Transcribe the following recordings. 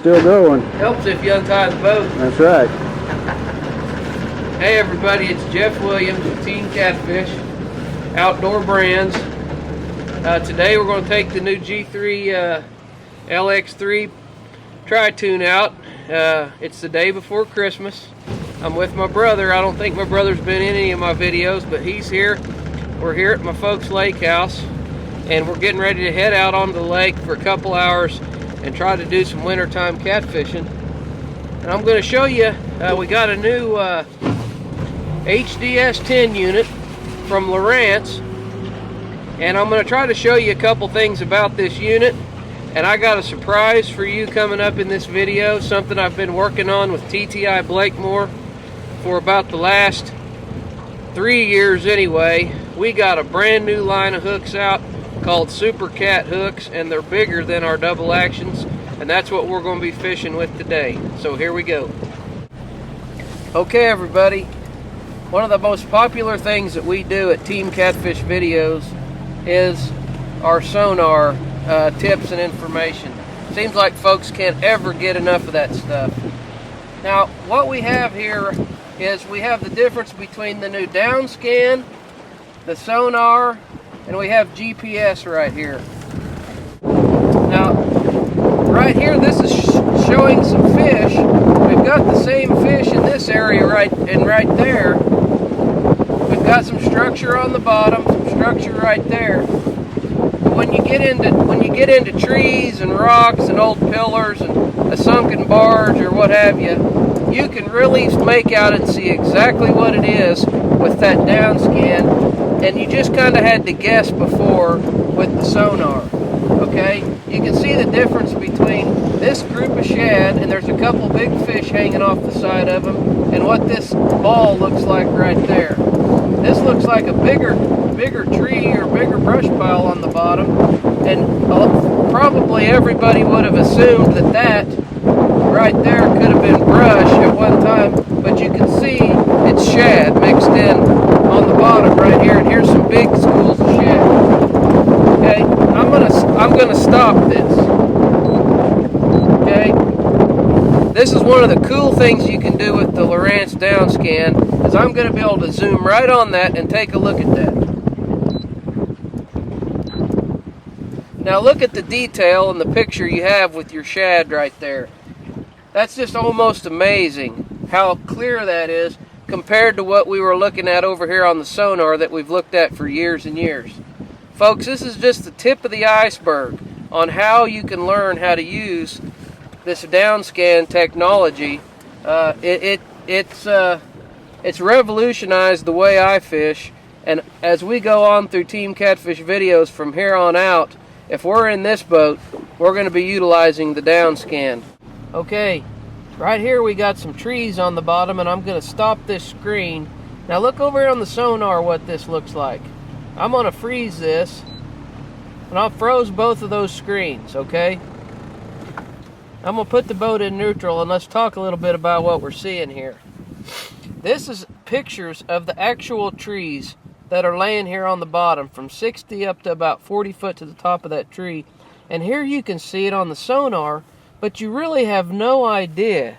still going. Helps if you untie the boat. That's right. Hey everybody, it's Jeff Williams with Team Catfish Outdoor Brands. Today we're going to take the new G3 LX3 Tri-Tune out. It's the day before Christmas. I'm with my brother. I don't think my brother's been in any of my videos, but he's here. We're here at my folks' lake house, and we're getting ready to head out onto the lake for a couple hours and try to do some wintertime catfishing. And I'm going to show you, we got a new HDS 10 unit from Lowrance, and I'm going to try to show you a couple things about this unit. And I got a surprise for you coming up in this video, something I've been working on with TTI Blakemore for about the last 3 years anyway. We got a brand new line of hooks out called Super Cat hooks, and they're bigger than our double actions, and that's what we're going to be fishing with today. So here we go. Okay everybody, one of the most popular things that we do at Team Catfish videos is our sonar tips and information. Seems like folks can't ever get enough of that stuff. Now what we have here is we have the difference between the new down scan, the sonar, and we have GPS right here. Now right here, this is showing some fish. We've got the same fish in this area right there. We've got some structure on the bottom, some structure right there. When you get into trees and rocks and old pillars and a sunken barge or what have you, you can really make out and see exactly what it is with that down scan, and you just kind of had to guess before with the sonar. Okay, you can see the difference between this group of shad, and there's a couple big fish hanging off the side of them, and what this ball looks like right there. This looks like a bigger tree or bigger brush pile on the bottom, and probably everybody would have assumed that right there could have been brush at one time, but you can see it's shad mixed in on the bottom right here, and here's some big schools of shad. Okay, I'm gonna stop this. Okay, this is one of the cool things you can do with the Lowrance down scan, is I'm gonna be able to zoom right on that and take a look at that. Now look at the detail in the picture you have with your shad right there. That's just almost amazing how clear that is compared to what we were looking at over here on the sonar that we've looked at for years and years. Folks, this is just the tip of the iceberg on how you can learn how to use this down scan technology. It's revolutionized the way I fish, and as we go on through Team Catfish videos from here on out, if we're in this boat, we're going to be utilizing the down scan. Okay, right here we got some trees on the bottom, and I'm going to stop this screen. Now look over here on the sonar what this looks like. I'm going to freeze this, and I'll froze both of those screens, okay? I'm going to put the boat in neutral, and let's talk a little bit about what we're seeing here. This is pictures of the actual trees that are laying here on the bottom, from 60 up to about 40 foot to the top of that tree. And here you can see it on the sonar, but you really have no idea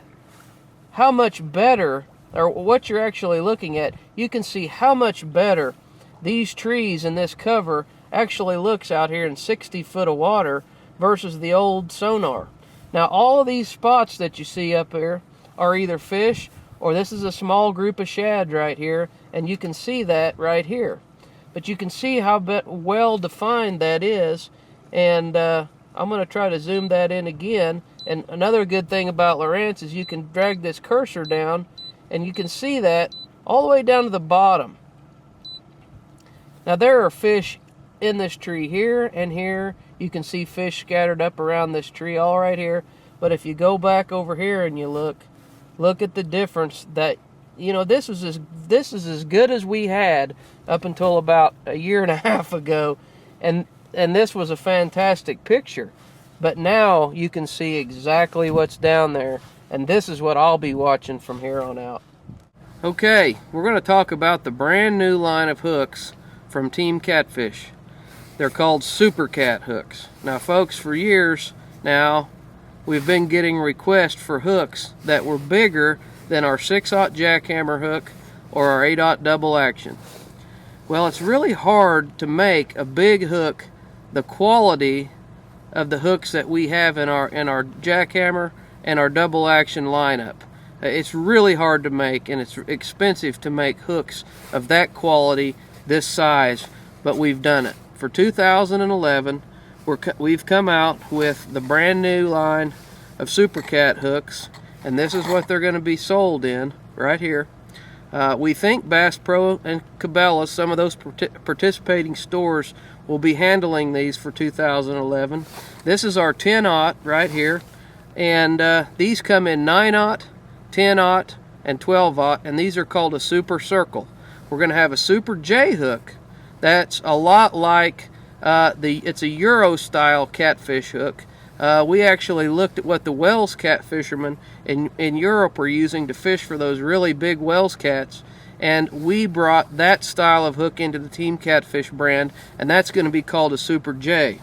how much better, or what you're actually looking at. You can see how much better these trees and this cover actually looks out here in 60 foot of water versus the old sonar. Now all of these spots that you see up here are either fish, or this is a small group of shad right here, and you can see that right here. But you can see how well defined that is, and I'm going to try to zoom that in again. And another good thing about Lowrance is you can drag this cursor down, and you can see that all the way down to the bottom. Now there are fish in this tree here and here. You can see fish scattered up around this tree all right here. But if you go back over here and you look at the difference. That, you know, this is as good as we had up until about a year and a half ago, and this was a fantastic picture. But now you can see exactly what's down there, and this is what I'll be watching from here on out. Okay, we're going to talk about the brand new line of hooks from Team Catfish. They're called Super Cat hooks. Now folks, for years now, we've been getting requests for hooks that were bigger than our 6/0 jackhammer hook or our 8/0 double action. Well, it's really hard to make a big hook the quality of the hooks that we have in our jackhammer and our double action lineup. It's really hard to make, and it's expensive to make hooks of that quality, this size, but we've done it. For 2011, we've come out with the brand new line of Super Cat hooks, and this is what they're going to be sold in right here. We think Bass Pro and Cabela's, some of those participating stores, will be handling these for 2011. This is our 10/0 right here, and these come in 9/0, 10/0, and 12/0, and these are called a Super Circle. We're going to have a Super J hook that's a lot like it's a Euro style catfish hook. We actually looked at what the Wells cat fishermen in Europe were using to fish for those really big Wells cats, and we brought that style of hook into the Team Catfish brand, and that's going to be called a Super J.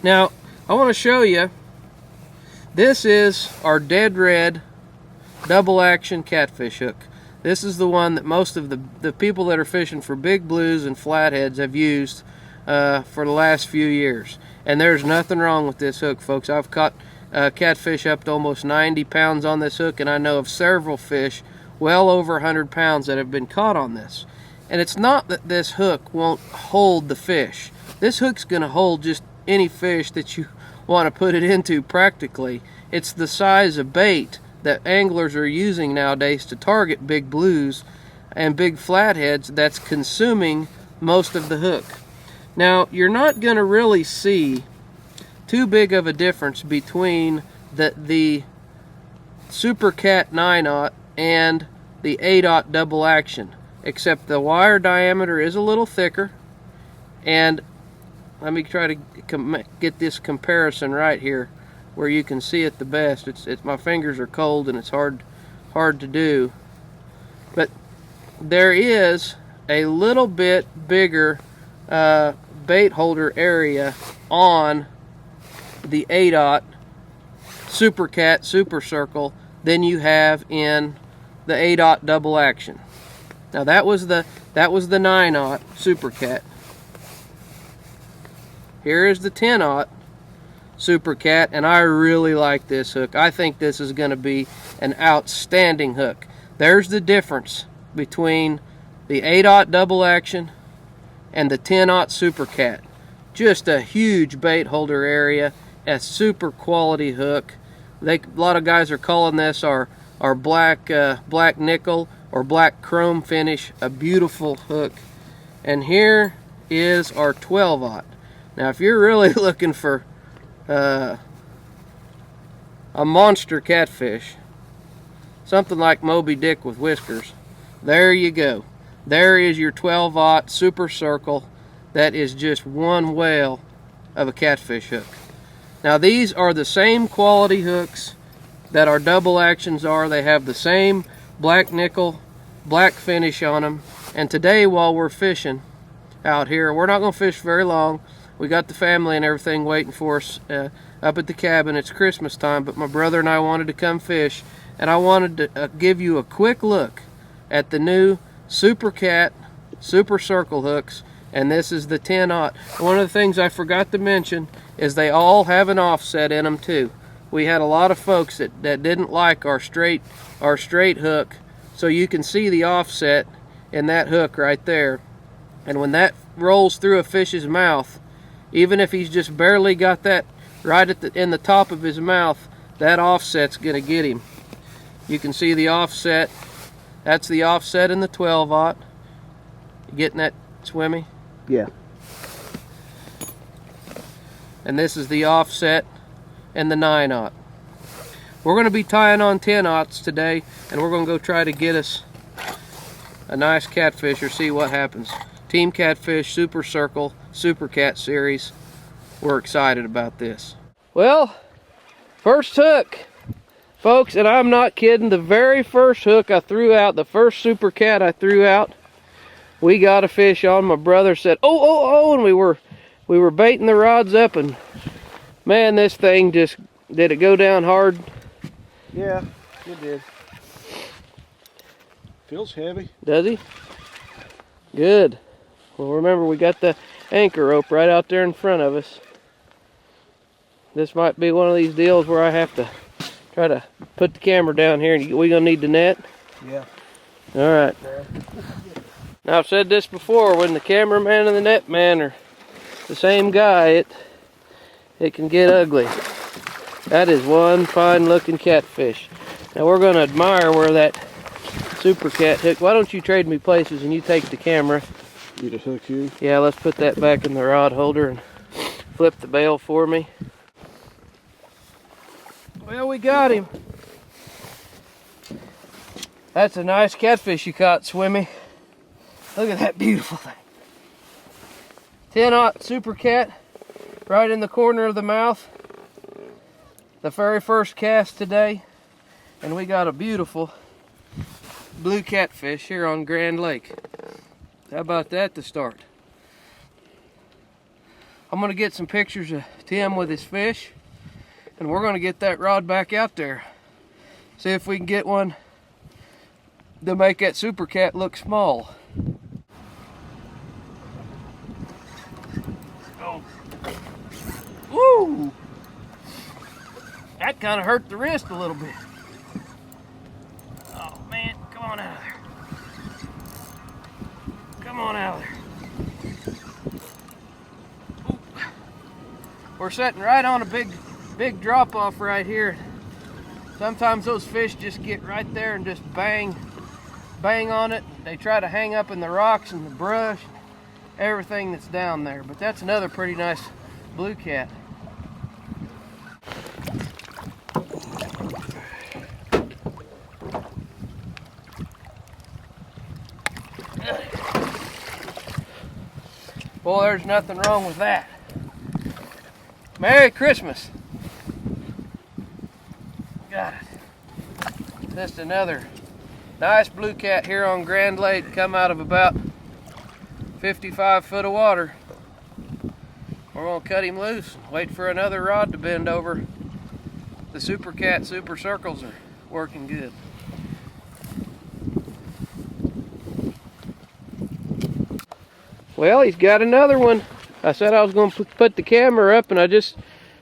Now, I want to show you, this is our dead red double action catfish hook. This is the one that most of the people that are fishing for big blues and flatheads have used for the last few years. And there's nothing wrong with this hook, folks. I've caught catfish up to almost 90 pounds on this hook, and I know of several fish well over 100 pounds that have been caught on this. And it's not that this hook won't hold the fish. This hook's going to hold just any fish that you want to put it into practically. It's the size of bait that anglers are using nowadays to target big blues and big flatheads that's consuming most of the hook. Now, you're not going to really see too big of a difference between the Super Cat 9/0 and the 8/0 double action, except the wire diameter is a little thicker. And let me try to get this comparison right here where you can see it the best. It's my fingers are cold and it's hard to do, but there is a little bit bigger bait holder area on the 8/0 Super Cat Super Circle than you have in the 8/0 double action. Now that was the 9/0 Super Cat. Here is the 10/0 Super Cat, and I really like this hook. I think this is going to be an outstanding hook. There's the difference between the 8/0 double action and the 10/0 Super Cat. Just a huge bait holder area, a super quality hook. A lot of guys are calling this our black nickel or black chrome finish, a beautiful hook. And here is our 12/0. Now, if you're really looking for a monster catfish, something like Moby Dick with whiskers, there you go. There is your 12/0 Super Circle. That is just one whale of a catfish hook. Now, these are the same quality hooks that our double actions are. They have the same black nickel, black finish on them. And today, while we're fishing out here, we're not going to fish very long. We got the family and everything waiting for us up at the cabin. It's Christmas time, but my brother and I wanted to come fish, and I wanted to give you a quick look at the new Super Cat Super Circle hooks, and this is the 10/0. One of the things I forgot to mention is they all have an offset in them too. We had a lot of folks that didn't like our straight hook, so you can see the offset in that hook right there. And when that rolls through a fish's mouth, even if he's just barely got that right in the top of his mouth, that offset's gonna get him. You can see the offset. That's the offset in the 12/0. You getting that, Swimmy? Yeah. And this is the offset in the 9/0. We're going to be tying on 10/0s today, and we're going to go try to get us a nice catfish or see what happens. Team Catfish Super Circle Super Cat series. We're excited about this. Well, first hook, folks, and I'm not kidding. The very first hook I threw out, the first Super Cat I threw out, we got a fish on. My brother said, oh, and we were baiting the rods up, and man, this thing just Did it go down hard? Yeah, it did. Feels heavy. Does he? Good. Well, remember, we got the anchor rope right out there in front of us. This might be one of these deals where I have to try to put the camera down here. We gonna need the net? Yeah. All right. Now, I've said this before, when the cameraman and the net man are the same guy, it can get ugly. That is one fine looking catfish. Now we're gonna admire where that super cat hook. Why don't you trade me places and you take the camera? You just hook you? Yeah, let's put that back in the rod holder and flip the bail for me. Well, we got him. That's a nice catfish you caught, Swimmy. Look at that beautiful thing. 10-aught super cat, right in the corner of the mouth. The very first cast today, and we got a beautiful blue catfish here on Grand Lake. How about that to start? I'm gonna get some pictures of Tim with his fish, and we're gonna get that rod back out there. See if we can get one to make that super cat look small. Oh. Woo! That kind of hurt the wrist a little bit. Oh man, come on out of there. Come on out of there. Ooh. We're sitting right on a big drop off right here. Sometimes those fish just get right there and just bang on it. They try to hang up in the rocks and the brush, everything that's down there. But that's another pretty nice blue cat. Boy, there's nothing wrong with that. Merry Christmas. Got it. Just another nice blue cat here on Grand Lake, come out of about 55 foot of water. We're gonna cut him loose and wait for another rod to bend over. The super cat super circles are working good. Well, he's got another one. I said I was going to put the camera up, and I just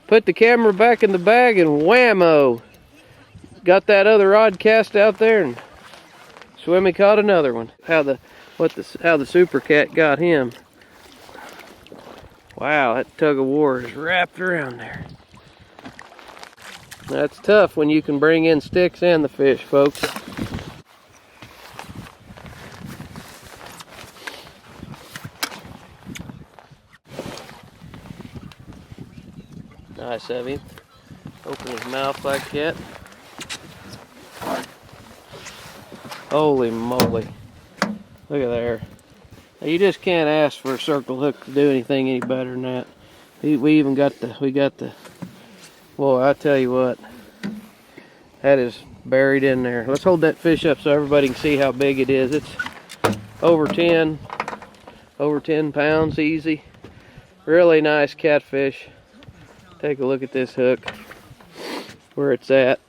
put the camera back in the bag, and whammo! Got that other rod cast out there, and Swimmy caught another one. How the super cat got him. Wow, that tug of war is wrapped around there. That's tough when you can bring in sticks and the fish, folks. Nice of him. Open his mouth like that. Holy moly. Look at there. You just can't ask for a circle hook to do anything any better than that. We even got the, boy, I tell you what, that is buried in there. Let's hold that fish up so everybody can see how big it is. It's over 10 pounds easy. Really nice catfish. Take a look at this hook, where it's at.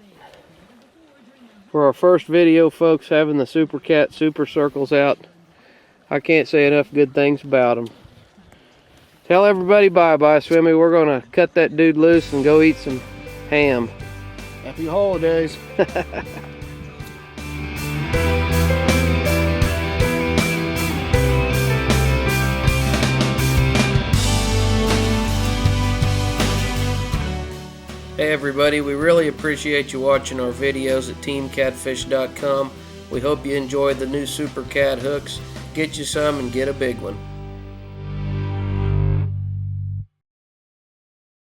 For our first video, folks, having the super cat super circles out, I can't say enough good things about them. Tell everybody bye-bye, Swimmy. We're gonna cut that dude loose and go eat some ham. Happy holidays. Hey everybody, we really appreciate you watching our videos at teamcatfish.com. We hope you enjoyed the new super cat hooks. Get you some and get a big one.